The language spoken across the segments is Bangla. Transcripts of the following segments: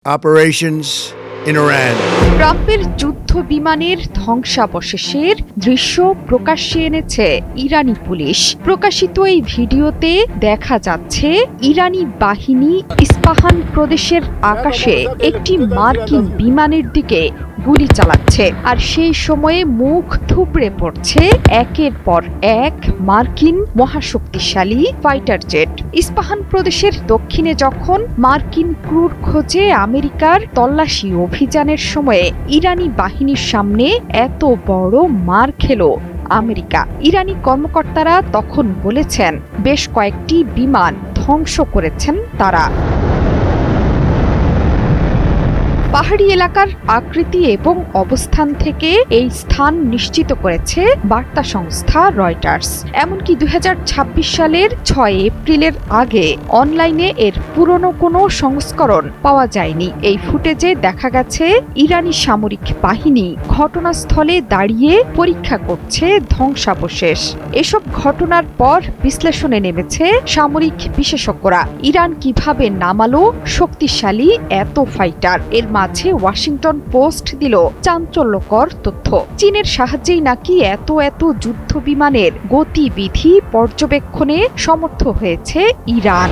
Operations in Iran. ট্রাম্পের যুদ্ধ বিমানের ধ্বংসাবশেষের দৃশ্য প্রকাশ্যে এনেছে ইরানি পুলিশ। প্রকাশিত এই ভিডিওতে দেখা যাচ্ছে ইরানি বাহিনী ইস্পাহান প্রদেশের আকাশে একটি মার্কিন বিমানের দিকে গুলি চালাচ্ছে, আর সেই সময়ে মুখ থুবড়ে পড়ছে একের পর এক মার্কিন মহাশক্তিশালী ফাইটার জেট। ইস্পাহান প্রদেশের দক্ষিণে যখন মার্কিন ক্রুর খোঁজে আমেরিকার তল্লাশি অভিযানের সময়ে ইরানি বাহিনীর সামনে এত বড় মার খেল আমেরিকা। ইরানি কর্মকর্তারা তখন বলেছেন বেশ কয়েকটি বিমান ধ্বংস করেছেন তারা। পাহাড়ি এলাকার আকৃতি এবং অবস্থান থেকে এই স্থান নিশ্চিত করেছে বার্তা সংস্থা রয়টার্স। এমনকি 2026 সালের 6 এপ্রিলের আগে অনলাইনে এর পুরনো কোনো সংস্করণ পাওয়া যায়নি। এই ফুটেজে দেখা গেছে ইরানি সামরিক বাহিনী ঘটনাস্থলে দাঁড়িয়ে পরীক্ষা করছে ধ্বংসাবশেষ। এসব ঘটনার পর বিশ্লেষণে নেমেছে সামরিক বিশেষজ্ঞরা। ইরান কিভাবে নামালো শক্তিশালী এত ফাইটার? এর মাঝে ওয়াশিংটন পোস্ট দিল চাঞ্চল্যকর তথ্য। চীনের সাহায্যেই নাকি এত যুদ্ধ বিমানের গতিবিধি পর্যবেক্ষণে সমর্থ হয়েছে ইরান।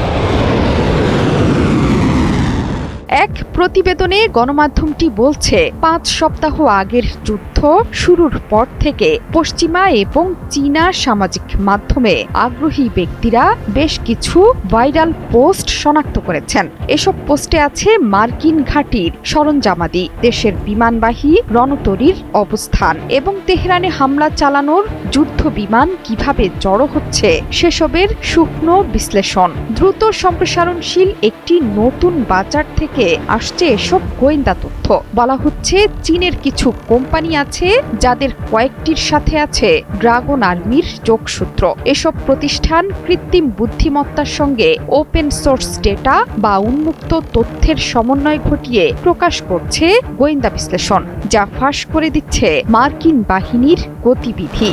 এক প্রতিবেদনে গণমাধ্যমটি বলছে 5 সপ্তাহ আগের যুদ্ধ শুরুর পর থেকে পশ্চিমা এবং চীনা সামাজিক মাধ্যমে আগ্রহী ব্যক্তিরা বেশ কিছু ভাইরাল পোস্ট শনাক্ত করেছেন। এসব পোস্টে আছে মার্কিন ঘাঁটির সরঞ্জামাদি, দেশের বিমানবাহী রণতরীর অবস্থান এবং তেহরানে হামলা চালানোর যুদ্ধ বিমান কিভাবে জড়ো হচ্ছে সেসবের সূক্ষ্ম বিশ্লেষণ। দ্রুত সম্প্রসারণশীল একটি নতুন বাজার থেকে আসছে এসব গোয়েন্দা তথ্য। বলা হচ্ছে চীনের কিছু কোম্পানি আছে যাদের কয়েকটির সাথে আছে ড্রাগন আর্মির যোগসূত্র। এসব প্রতিষ্ঠান কৃত্রিম বুদ্ধিমত্তার সঙ্গে ওপেন সোর্স ডেটা বা উন্মুক্ত তথ্যের সমন্বয় ঘটিয়ে প্রকাশ করছে গোয়েন্দা বিশ্লেষণ, যা ফাঁস করে দিচ্ছে মার্কিন বাহিনীর গতিবিধি।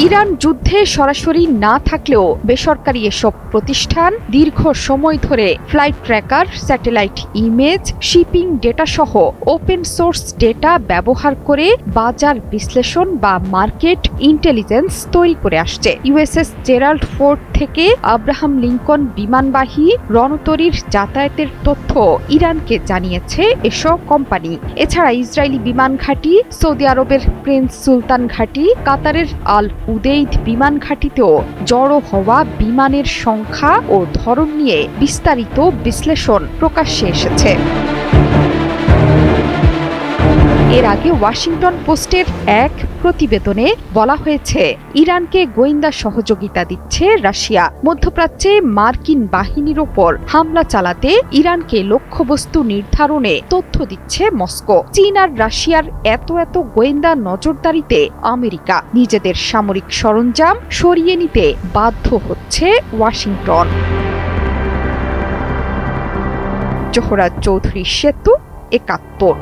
ইরান যুদ্ধে সরাসরি না থাকলেও বেসরকারি এসব প্রতিষ্ঠান দীর্ঘ সময় ধরে flight tracker, satellite image, shipping data সহ ওপেন সোর্স ডেটা ব্যবহার করে বাজার বিশ্লেষণ বা মার্কেট ইন্টেলিজেন্স তৈরি করে আসছে। ইউএসএস জেরাল্ড ফোর্ড থেকে আব্রাহাম লিঙ্কন বিমানবাহী রণতরীর যাতায়াতের তথ্য ইরানকে জানিয়েছে এসব কোম্পানি। এছাড়া ইসরায়েলি বিমান ঘাঁটি, সৌদি আরবের প্রিন্স সুলতান ঘাঁটি, কাতারের আল উদেইদ বিমান ঘাঁটিতেও জড়ো হওয়া বিমানের সংখ্যা ও ধরন নিয়ে বিস্তারিত বিশ্লেষণ প্রকাশ্যে এসেছে। এর আগে ওয়াশিংটন পোস্টের এক প্রতিবেদনে বলা হয়েছে ইরানকে গোয়েন্দা সহযোগিতা দিচ্ছে রাশিয়া। মধ্যপ্রাচ্যে মার্কিন বাহিনীর ওপর হামলা চালাতে ইরানকে লক্ষ্যবস্তু নির্ধারণে তথ্য দিচ্ছে মস্কো। চীন আর রাশিয়ার এত গোয়েন্দা নজরদারিতে আমেরিকা নিজেদের সামরিক সরঞ্জাম সরিয়ে নিতে বাধ্য হচ্ছে ওয়াশিংটন। জোহরা চৌধুরী সেতু, ৭১।